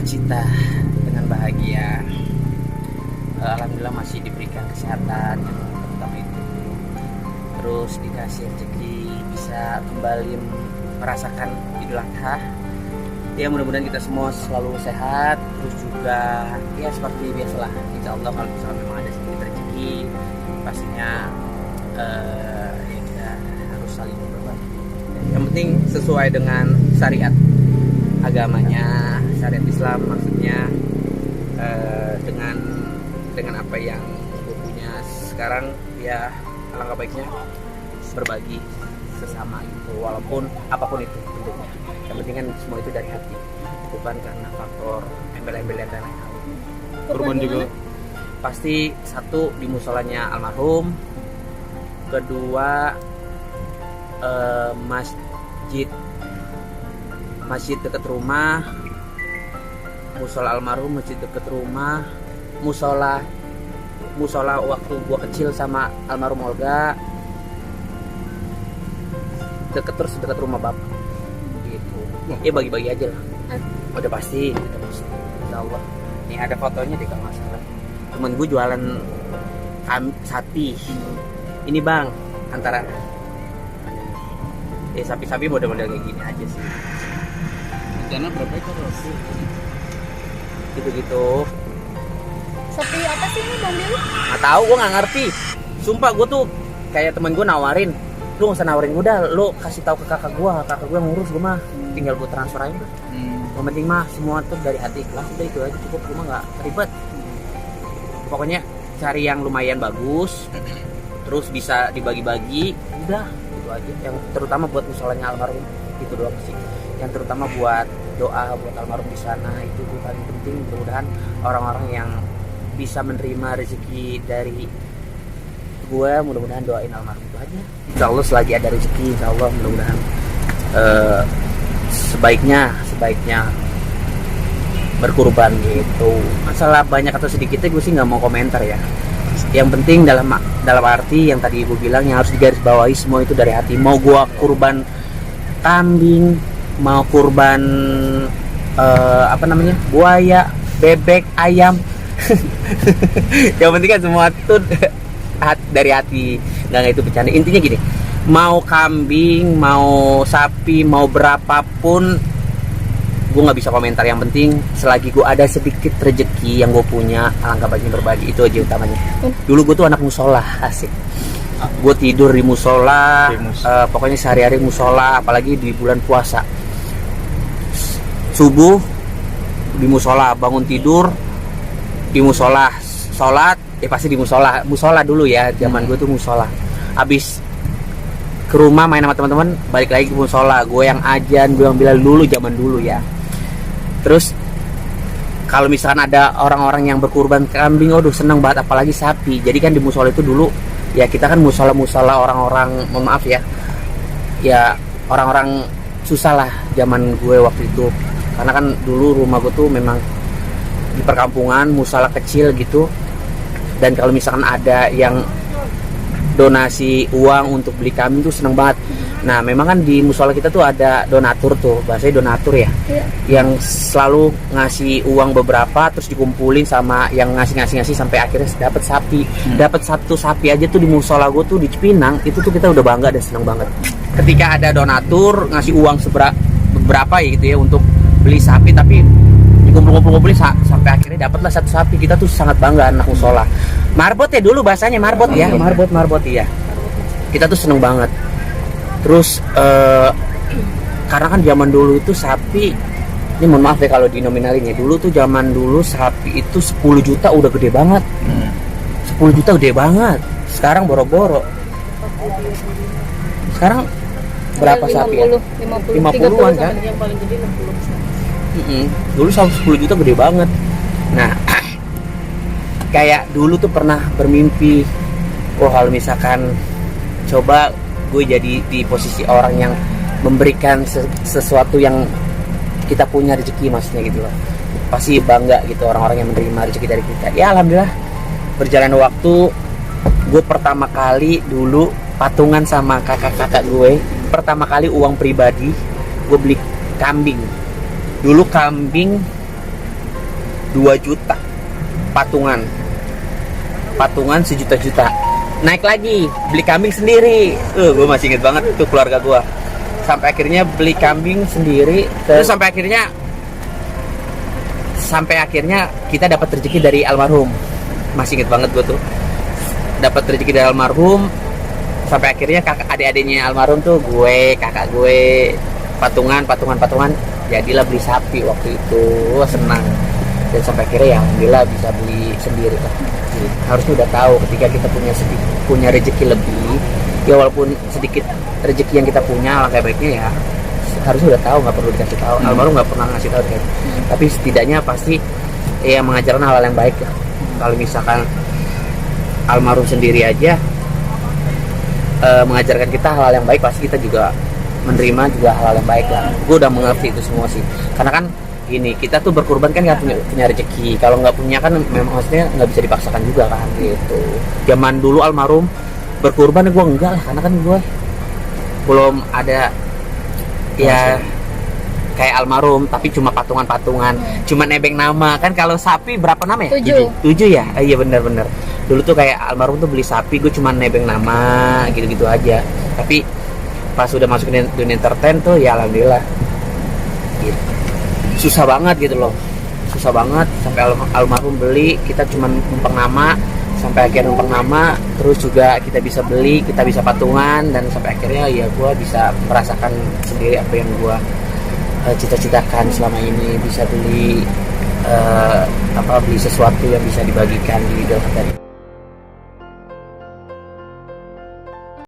bersukacita dengan bahagia. Alhamdulillah masih diberikan kesehatan yang pertama itu, terus dikasih rezeki bisa kembali merasakan Idul Adha. Ya mudah-mudahan kita semua selalu sehat, terus juga ya seperti biasalah, insya Allah kalau misalnya memang ada sedikit rezeki pastinya ya kita harus saling berbagi. Yang penting sesuai dengan syariat agamanya, syariat Islam maksudnya, dengan apa yang gue punya sekarang, ya alangkah baiknya berbagi sesama itu, walaupun apapun itu bentuknya. Yang penting kan semua itu dari hati, bukan karena faktor embel-embel dan lain-lain. Kurban juga pasti satu di musolanya almarhum, kedua masjid dekat rumah, musola almarhum, masjid dekat rumah, musola waktu gua kecil sama almarhum Olga dekat rumah bapak gitu. Ya bagi-bagi aja lah. Udah pasti insya Allah. Nih ada fotonya deh kalau nggak salah, temen gue jualan sapi ini bang, antara sapi-sapi model-model kayak gini aja sih. rencana berapa ekor? Gitu-gitu. Sapi apa sih ini Bang Billy? Nggak tahu, gue nggak ngerti. Sumpah gue tuh kayak temen gue nawarin, lu nggak usah nawarin gue dah, lu kasih tahu ke kakak gue ngurus, gue mah tinggal gue transfer aja. Yang penting mah semua tuh dari hati ikhlas, udah itu aja cukup, gue mah nggak ribet. Pokoknya cari yang lumayan bagus, terus bisa dibagi-bagi, udah itu aja. Yang terutama buat musolanya almarhum itu doang sih. Yang terutama buat doa buat almarhum di sana itu paling penting. Mudah-mudahan orang-orang yang bisa menerima rezeki dari gue, mudah-mudahan doain almarhum itu aja. Insya Allah selagi ada rezeki, insya Allah mudah-mudahan sebaiknya berkurban gitu. Masalah banyak atau sedikitnya gue sih nggak mau komentar ya. Yang penting dalam arti yang tadi ibu bilang, yang harus digarisbawahi semua itu dari hati. Mau gue kurban kambing, mau kurban buaya, bebek, ayam, yang penting kan semua tuh dari hati, nggak itu bercanda. Intinya gini, mau kambing, mau sapi, mau berapapun gue nggak bisa komentar. Yang penting selagi gue ada sedikit rezeki yang gue punya, alangkah baiknya berbagi, itu aja utamanya. Dulu gue tuh anak musola, asik. Gue tidur di musola, pokoknya sehari-hari musola, apalagi di bulan puasa. Subuh di musola, bangun tidur di musola, sholat ya pasti di musola dulu ya, zaman gue tuh musola. Habis ke rumah main sama teman-teman, balik lagi ke musola, gue yang ajan, gue yang bilang dulu zaman dulu ya. Terus kalau misalkan ada orang-orang yang berkurban kambing, aduh seneng banget, apalagi sapi. Jadi kan di musola itu dulu ya, kita kan musola orang-orang, mohon maaf ya orang-orang susah lah zaman gue waktu itu. Karena kan dulu rumah gue tuh memang di perkampungan, musola kecil gitu. Dan kalau misalkan ada yang donasi uang untuk beli kambing tuh seneng banget. Nah memang kan di musola kita tuh ada donatur tuh, bahasanya donatur ya, yang selalu ngasih uang beberapa, terus dikumpulin sama yang ngasih sampai akhirnya dapat sapi. Dapat satu sapi aja tuh di musola gue tuh di Cipinang, itu tuh kita udah bangga dan seneng banget. Ketika ada donatur ngasih uang beberapa ya gitu ya untuk beli sapi, tapi dikumpul-kumpulin sampai akhirnya dapatlah satu sapi, kita tuh sangat bangga anak musola. Marbot ya dulu bahasanya, marbot ya, marbot iya. Kita tuh seneng banget. Terus karena kan zaman dulu itu sapi, ini mohon maaf ya kalau dinominalin ya, dulu tuh zaman dulu sapi itu 10 juta udah gede banget. 10 juta gede banget. Sekarang boro-boro. Sekarang berapa 50, sapi ya? 50-an kan? Yang paling gede 60. Dulu 10 juta gede banget. Nah kayak dulu tuh pernah bermimpi, kalau misalkan coba gue jadi di posisi orang yang memberikan sesuatu yang kita punya rezeki, maksudnya gitu loh. Pasti bangga gitu orang-orang yang menerima rezeki dari kita. Ya alhamdulillah berjalan waktu, gue pertama kali dulu patungan sama kakak-kakak gue, pertama kali uang pribadi gue beli kambing. Dulu kambing 2 juta patungan 1 juta, naik lagi beli kambing sendiri. Gue masih inget banget itu keluarga gue, sampai akhirnya beli kambing sendiri, terus sampai akhirnya kita dapat rezeki dari almarhum. Masih inget banget gue tuh dapat rezeki dari almarhum, sampai akhirnya kakak adik-adiknya almarhum tuh, gue, kakak gue, patungan, jadilah beli sapi waktu itu. Senang, dan sampai akhirnya ya alhamdulillah bisa beli sendiri lah. Harusnya udah tahu ketika kita punya rezeki lebih, ya walaupun sedikit rezeki yang kita punya, alangkah baiknya ya harusnya udah tahu, nggak perlu dikasih tahu. Almarhum nggak pernah ngasih tahu kan, tapi setidaknya pasti ya mengajarkan hal-hal yang baik lah. Kalau misalkan almarhum sendiri aja mengajarkan kita hal-hal yang baik, pasti kita juga menerima juga hal-hal yang baik lah. Gue udah mengerti itu semua sih, karena kan ini kita tuh berkorban kan nggak punya rezeki. Kalau nggak punya kan memang maksudnya nggak bisa dipaksakan juga kan gitu. Zaman dulu almarhum berkorban, gue enggak lah, karena kan gue belum ada ya kayak almarhum, tapi cuma patungan, cuma nebeng nama kan. Kalau sapi berapa nama ya? 7 ya. Iya benar-benar. Dulu tuh kayak almarhum tuh beli sapi, gue cuma nebeng nama gitu-gitu aja. Tapi pas udah masuk ke dunia entertain tuh ya alhamdulillah gitu. Susah banget gitu loh, susah banget sampai almarhum beli, kita cuma numpang nama, sampai akhirnya numpang nama, terus juga kita bisa beli, kita bisa patungan, dan sampai akhirnya ya gue bisa merasakan sendiri apa yang gue cita-citakan selama ini, bisa beli beli sesuatu yang bisa dibagikan di dalam hari.